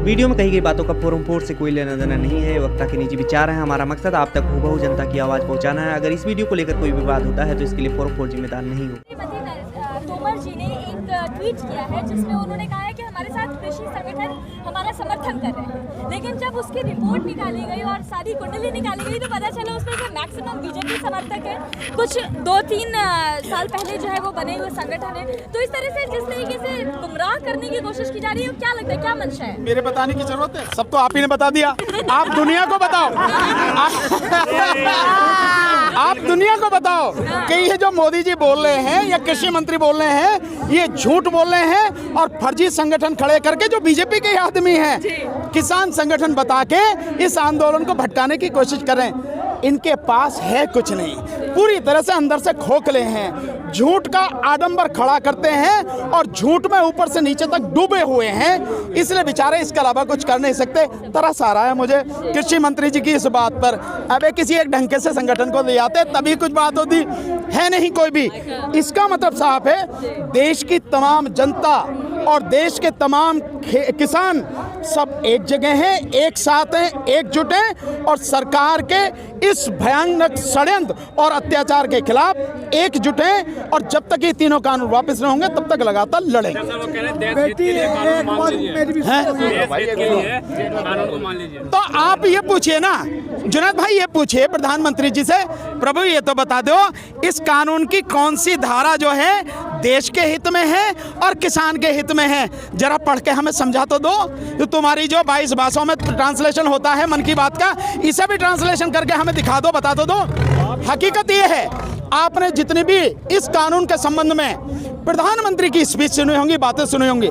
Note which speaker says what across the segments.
Speaker 1: Video में कही गई बातों का फोर से कोई लेना देना नहीं है, वक्ता के निजी विचार हैं। हमारा मकसद आप तक हूबहू जनता की आवाज़ पहुंचाना है। अगर इस वीडियो को लेकर कोई विवाद होता है तो इसके लिए फोर जिम्मेदार नहीं हो।
Speaker 2: तोमर जी ने एक ट्वीट किया है जिसमें उन्होंने कहा है कि हमारे साथ कृषि संगठन हमारा समर्थन कर रहे हैं, लेकिन जब उसकी रिपोर्ट निकाली गई और सारी कुंडली निकाली गई तो पता चला उसमें जो मैक्सिमम बीजेपी समर्थक है, कुछ 2-3 साल पहले जो है वो बने हुए संगठन है। तो इस तरह से जिस तरीके से गुमराह करने की कोशिश की जा रही है, क्या लगता है, क्या मंशा है?
Speaker 3: मेरे बताने की जरूरत है, सब तो आप ही ने बता दिया। आप दुनिया को बताओ, आप दुनिया को बताओ कि ये जो मोदी जी बोल रहे हैं या कृषि मंत्री बोल रहे हैं, ये झूठ बोल रहे हैं और फर्जी संगठन खड़े करके जो बीजेपी के आदमी हैं, किसान संगठन बता के इस आंदोलन को भटकाने की कोशिश कर रहे हैं। इनके पास है कुछ नहीं, पूरी तरह से अंदर से खोखले हैं, झूठ का आडंबर खड़ा करते हैं और झूठ में ऊपर से नीचे तक डूबे हुए हैं, इसलिए बेचारे इसके अलावा कुछ कर नहीं सकते। तरस आ रहा है मुझे कृषि मंत्री जी की इस बात पर। अबे किसी एक ढंग से संगठन को ले आते तभी कुछ बात होती है, नहीं कोई भी। इसका मतलब साफ है, देश की तमाम जनता और देश के तमाम किसान सब एक जगह हैं, एक साथ हैं, एकजुट हैं और सरकार के इस भयानक षड्यंत्र और अत्याचार के खिलाफ एकजुट हैं। और जब तक ये तीनों कानून वापस नहीं होंगे तब तक लगातार लड़ेंगे। तो आप ये पूछिए ना जुनैद भाई, ये पूछिए प्रधानमंत्री जी से, प्रभु ये तो बता दो इस कानून की कौन सी धारा जो है देश के हित में है और किसान के हित में है, जरा पढ़ के हमें समझा तो दो। तो तुम्हारी जो 22 भाषाओं में ट्रांसलेशन होता है मन की बात का, इसे भी ट्रांसलेशन करके हमें दिखा दो, बता तो दो। हकीकत ये है, आपने जितनी भी इस कानून के संबंध में प्रधानमंत्री की स्पीच सुनी होंगी, बातें सुनी होंगी,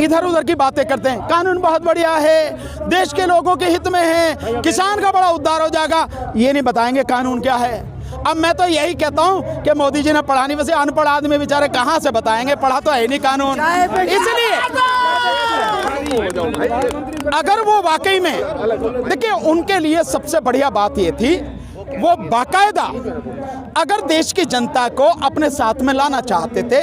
Speaker 3: इधर उधर की बातें करते हैं। कानून बहुत बढ़िया है, देश के लोगों के हित में है, किसान का बड़ा उद्धार हो जाएगा, ये नहीं बताएंगे कानून क्या है। अब मैं तो यही कहता हूं कि मोदी जी ने पढ़ा नहीं, वैसे अनपढ़ आदमी बेचारे कहां से बताएंगे, पढ़ा तो है नहीं कानून। इसलिए अगर वो वाकई में, देखिए उनके लिए सबसे बढ़िया बात ये थी, वो बाकायदा अगर देश की जनता को अपने साथ में लाना चाहते थे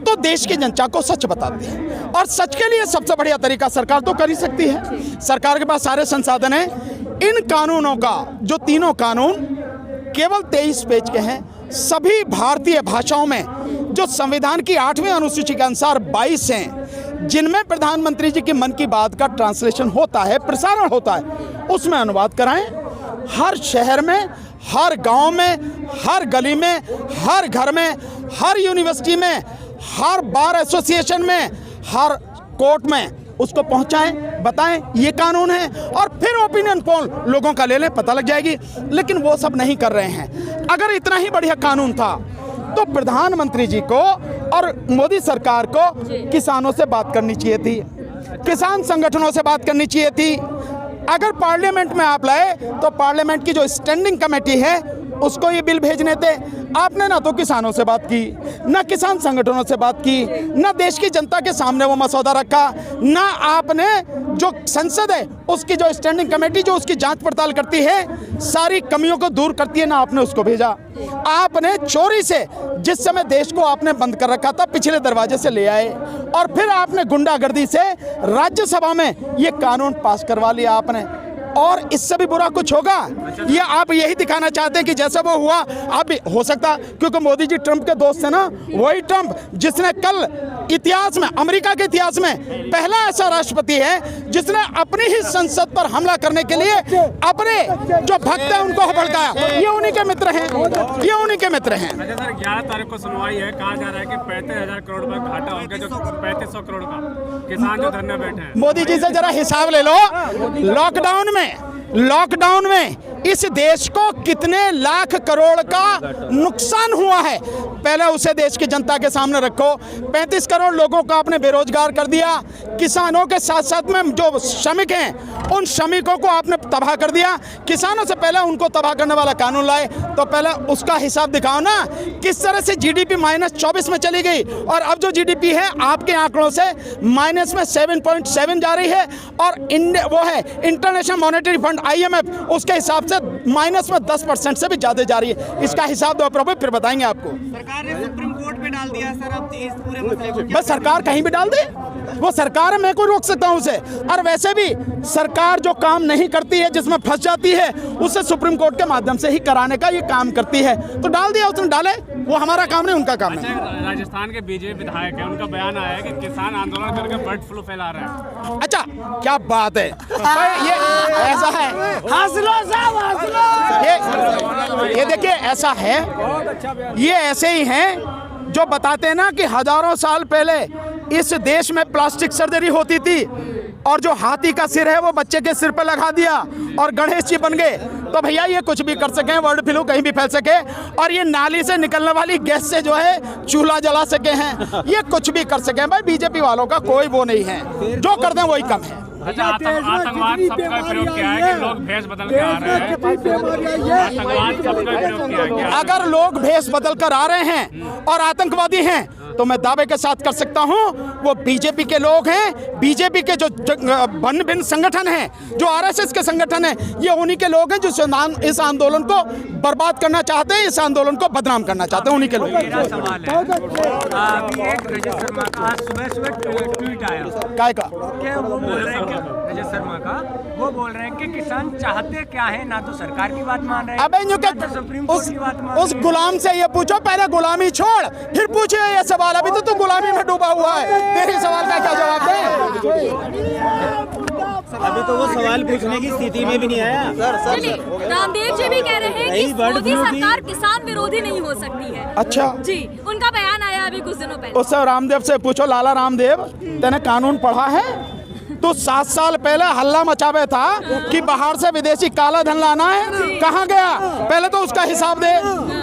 Speaker 3: तो देश की जनता को सच बताते हैं। और सच के लिए सबसे बढ़िया तरीका सरकार तो कर ही सकती है, सरकार के पास सारे संसाधन हैं। इन कानूनों का जो तीनों कानून केवल 23 पेज के हैं, सभी भारतीय भाषाओं में, जो संविधान की 8वीं अनुसूची के अनुसार 22 हैं, जिनमें प्रधानमंत्री जी की मन की बात का ट्रांसलेशन होता है, प्रसारण होता है, उसमें अनुवाद कराएं। हर शहर में, हर गांव में, हर गली में, हर घर में, हर यूनिवर्सिटी में, हर बार एसोसिएशन में, हर कोर्ट में उसको पहुंचाएं, बताएं ये कानून है, और फिर ओपिनियन पोल लोगों का ले लें, पता लग जाएगी। लेकिन वो सब नहीं कर रहे हैं। अगर इतना ही बढ़िया कानून था तो प्रधानमंत्री जी को और मोदी सरकार को किसानों से बात करनी चाहिए थी, किसान संगठनों से बात करनी चाहिए थी। अगर पार्लियामेंट में आप लाए तो पार्लियामेंट की जो स्टैंडिंग कमेटी है उसको ये बिल भेजने थे। आपने ना तो किसानों से बात की, ना किसान संगठनों से बात की, ना देश की जनता के सामने वो मसौदा रखा, ना आपने जो संसद है उसकी जो स्टैंडिंग कमेटी जो उसकी जांच पड़ताल करती है, सारी कमियों को दूर करती है, ना आपने उसको भेजा। आपने चोरी से, जिस समय देश को आपने बंद कर रखा था, पिछले दरवाजे से ले आए और फिर आपने गुंडागर्दी से राज्यसभा में ये कानून पास करवा लिया आपने। और इससे भी बुरा कुछ होगा, ये आप यही दिखाना चाहते हैं कि जैसे वो हुआ आप भी हो सकता, क्योंकि मोदी जी ट्रंप के दोस्त हैं ना, वही ट्रंप जिसने कल इतिहास में, अमेरिका के इतिहास में पहला ऐसा राष्ट्रपति है जिसने अपनी ही संसद पर हमला करने के लिए अपने जो भक्त हैं उनको भड़काया। ये उन्हीं के मित्र हैं, ये उन्हीं के मित्र हैं।
Speaker 4: अच्छा सर, 11 तारीख को सुनवाई है, कहा जा रहा है कि 35,000 करोड़ का घाटा हो गया, जो 3500 करोड़ का किसान जो धरने बैठे हैं।
Speaker 3: मोदी जी से जरा हिसाब ले लो, लॉकडाउन में इस देश को कितने लाख करोड़ का नुकसान हुआ है, पहले उसे देश की जनता के सामने रखो। 35 करोड़ लोगों को आपने बेरोजगार कर दिया, किसानों के साथ साथ में जो श्रमिक हैं उन श्रमिकों को आपने तबाह कर दिया। किसानों से पहले उनको तबाह करने वाला कानून लाए, तो पहले उसका हिसाब दिखाओ ना, किस तरह से जीडीपी -24 में चली गई और अब जो जीडीपी है आपके आंकड़ों से माइनस में 7.7 जा रही है, और वो है इंटरनेशनल मॉनेटरी फंड IMF, उसके हिसाब से माइनस में 10% से भी ज्यादा जा रही है। इसका हिसाब दो प्रभु, फिर बताएंगे आपको।
Speaker 5: सरकार ने सुप्रीम कोर्ट पे डाल दिया सर अब इस पूरे मसले को।
Speaker 3: बस सरकार कहीं भी डाल दे, वो सरकार है, मैं कोई रोक सकता हूं उसे। और वैसे भी सरकार जो काम नहीं करती है, जिसमें फंस जाती है, उसे सुप्रीम कोर्ट के माध्यम से ही कराने का ये काम करती है। तो डाल दिया उसने, डाले, वो हमारा काम नहीं, उनका काम है।
Speaker 4: राजस्थान के बीजेपी विधायक है, उनका बयान आया है कि किसान आंदोलन करके बर्ड फ्लू फैला रहे हैं।
Speaker 3: अच्छा, क्या बात है भाई, ये ऐसा है, ये देखिए ऐसा है, ये ऐसे ही हैं जो बताते हैं ना कि हजारों साल पहले इस देश में प्लास्टिक सर्जरी होती थी और जो हाथी का सिर है वो बच्चे के सिर पर लगा दिया और गणेश जी बन गए। तो भैया ये कुछ भी कर सके, बर्ड फ्लू कहीं भी फैल सके, और ये नाली से निकलने वाली गैस से जो है चूल्हा जला सके हैं, ये कुछ भी कर सके हैं। भाई बीजेपी वालों का कोई वो नहीं है, जो कर दें वही कम है।
Speaker 4: अच्छा, आतंकवाद शब्द का प्रयोग किया है कि लोग भेष बदल के आ रहे हैं, आतंकवाद शब्द का प्रयोग किया है क्या? अगर लोग भेष बदल कर आ रहे हैं और आतंकवादी हैं तो मैं दावे के साथ कर सकता हूं वो बीजेपी के लोग हैं। बीजेपी के जो भिन्न भिन्न संगठन हैं, जो आरएसएस के संगठन हैं, ये उन्हीं के लोग हैं जो इस आंदोलन को बर्बाद करना चाहते हैं, इस आंदोलन को बदनाम करना चाहते हैं, उन्हीं के लोग।
Speaker 5: मेरा सवाल है, अभी एक रजत शर्मा का आज सुबह ट्वीट आया,
Speaker 3: काय का
Speaker 5: वो बोल रहे हैं कि रजत शर्मा का वो बोल रहे हैं कि किसान चाहते क्या है, ना तो सरकार की बात मान रहे हैं,
Speaker 3: अबे
Speaker 5: ना तो सुप्रीम कोर्ट की बात मान रहे हैं।
Speaker 3: उस गुलाम से ये पूछो, पहले गुलामी छोड़ फिर पूछिए ये सवाल। अभी तो तू गुलामी में डूबा हुआ है, तेरे सवाल का क्या जवाब दे?
Speaker 6: अभी तो वो सवाल पूछने की स्थिति में भी नहीं आया।
Speaker 2: रामदेव जी भी कह रहे हैं कि मोदी सरकार किसान विरोधी नहीं हो सकती है।
Speaker 3: अच्छा
Speaker 2: जी, उनका बयान आया अभी कुछ दिनों पहले।
Speaker 3: उससे रामदेव से पूछो, लाला रामदेव, तेने कानून पढ़ा है? तो 7 साल पहले हल्ला मचावे था कि बाहर से विदेशी काला धन लाना है, कहाँ गया? पहले तो उसका हिसाब दे।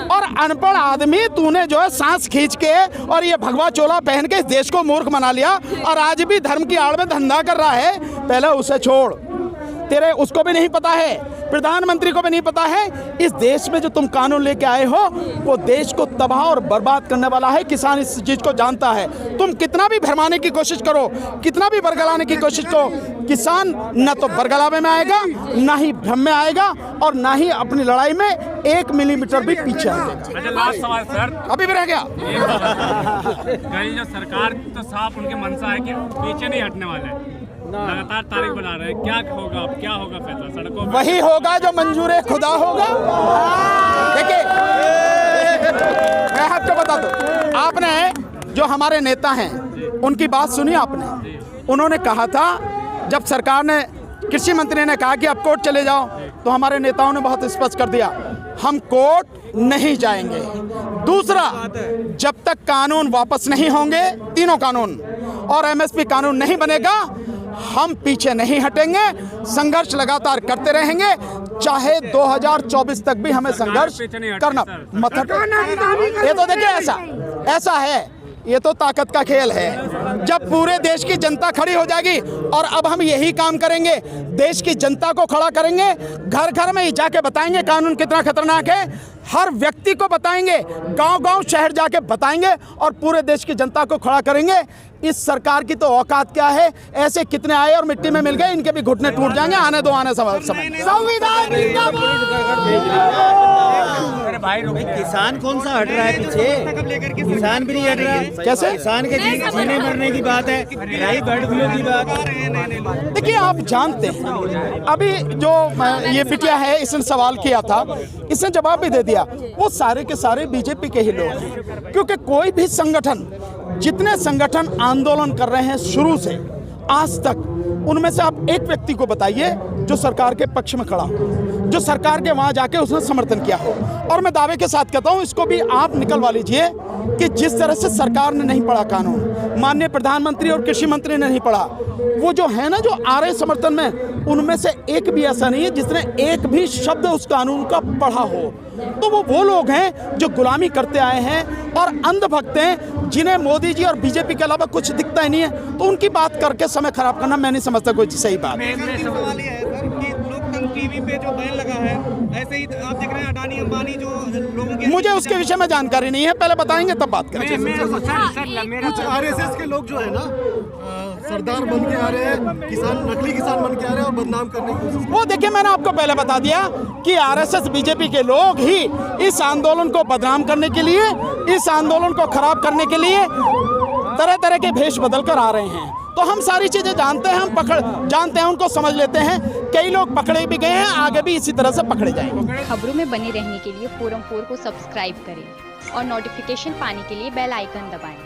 Speaker 3: और अनपढ़ आदमी तूने जो है सांस खींच के और ये भगवा चोला पहन के इस देश को मूर्ख बना लिया और आज भी धर्म की आड़ में धंधा कर रहा है। पहले उसे छोड़, तेरे उसको भी नहीं पता है, प्रधानमंत्री को भी नहीं पता है इस देश में जो तुम कानून लेके आए हो वो देश को तबाह और बर्बाद करने वाला है। किसान इस चीज को जानता है। तुम कितना भी भरमाने की कोशिश करो, कितना भी बरगलाने की कोशिश करो, किसान न तो बरगलावे में आएगा, ना ही भ्रम में आएगा, और ना ही अपनी लड़ाई में 1 मिलीमीटर भी पीछे आएगा।
Speaker 4: अच्छा, लास्ट सवाल सर,
Speaker 3: अभी भी रह गया।
Speaker 4: कल जो सरकार तो साफ उनकी मंशा है कि पीछे नहीं हटने वाले, लगातार तारीख बना रहे हैं, क्या होगा अब, क्या होगा फैसला सड़कों में?
Speaker 3: वही होगा जो मंजूर खुदा होगा। देखिए मैं आपको बता दूं, आपने जो हमारे नेता हैं उनकी बात सुनी आपने? उन्होंने कहा था, जब सरकार ने, कृषि मंत्री ने कहा कि आप कोर्ट चले जाओ, तो हमारे नेताओं ने बहुत स्पष्ट कर दिया, हम कोर्ट नहीं जाएंगे। दूसरा, जब तक कानून वापस नहीं होंगे, तीनों कानून, और एमएसपी कानून नहीं बनेगा, हम पीछे नहीं हटेंगे, संघर्ष लगातार करते रहेंगे, चाहे 2024 तक भी हमें संघर्ष करना मत हटना। ये तो देखिए ऐसा है, ये तो ताकत का खेल है। जब पूरे देश की जनता खड़ी हो जाएगी, और अब हम यही काम करेंगे, देश की जनता को खड़ा करेंगे, घर घर में जाके बताएंगे कानून कितना खतरनाक है, हर व्यक्ति को बताएंगे, गांव-गांव शहर जाके बताएंगे, और पूरे देश की जनता को खड़ा करेंगे। इस सरकार की तो औकात क्या है, ऐसे कितने आए और मिट्टी में मिल गए, इनके भी घुटने टूट जाएंगे, आने दो आने समय। संविधान
Speaker 6: किसान कौन सा हट रहा है पीछे? किसान भी नहीं हट रहा है।
Speaker 3: कैसे?
Speaker 6: किसान के जीने मरने की बात है, रही बर्ड फ्लू की बात।
Speaker 3: देखिए आप जानते हैं, अभी जो ये बिटिया है, इसने सवाल किया था, इसने जवाब भी दे दिया, वो सारे के सारे बीजेपी के ही लोग हैं। क्योंकि कोई भी संगठन, जितने संगठन आंदोलन कर रहे हैं शुरू से आज तक, उनमें से आप एक व्यक्ति को बताइए जो सरकार के पक्ष में खड़ा हो, जो सरकार के वहां जाके उसने समर्थन किया हो। और मैं दावे के साथ कहता हूं, इसको भी आप निकलवा लीजिए कि जिस तरह से सरकार ने नहीं पढ़ा कानून, माननीय प्रधानमंत्री और कृषि मंत्री ने नहीं पढ़ा, वो जो है ना, जो आ रहे समर्थन में, उनमें से एक भी ऐसा नहीं है जिसने एक भी शब्द उस कानून का पढ़ा हो। तो वो लोग हैं जो गुलामी करते आए हैं और अंधभक्त हैं, जिन्हें मोदी जी और बीजेपी के अलावा कुछ दिखता ही नहीं है। तो उनकी बात करके समय खराब करना मैं नहीं समझता कोई सही बात।
Speaker 7: सवाल ये है सर कि लोकतंत्र टीवी पे जो बैन लगा है, ऐसे ही आप देख रहे हैं अडानी अंबानी जो लोगों के,
Speaker 3: मुझे उसके विषय में जानकारी नहीं है, पहले बताएंगे तब बात करेंगे।
Speaker 8: कुछ आरएसएस के लोग जो है ना, सरदार बन के आ रहे हैं, किसान, नकली किसान बन के आ रहे हैं और बदनाम करने की कोशिश।
Speaker 3: वो देखिए, मैंने आपको पहले बता दिया कि आरएसएस बीजेपी के लोग ही इस आंदोलन को बदनाम करने के लिए, इस आंदोलन को खराब करने के लिए तरह तरह के भेष बदल कर आ रहे हैं। तो हम सारी चीज़ें जानते हैं, हम जानते हैं, उनको समझ लेते हैं। कई लोग पकड़े भी गए हैं, आगे भी इसी तरह से पकड़े जाएंगे।
Speaker 9: खबरों में बने रहने के लिए फोरम 4 को सब्सक्राइब करें और नोटिफिकेशन पाने के लिए बेल आइकन दबाएं।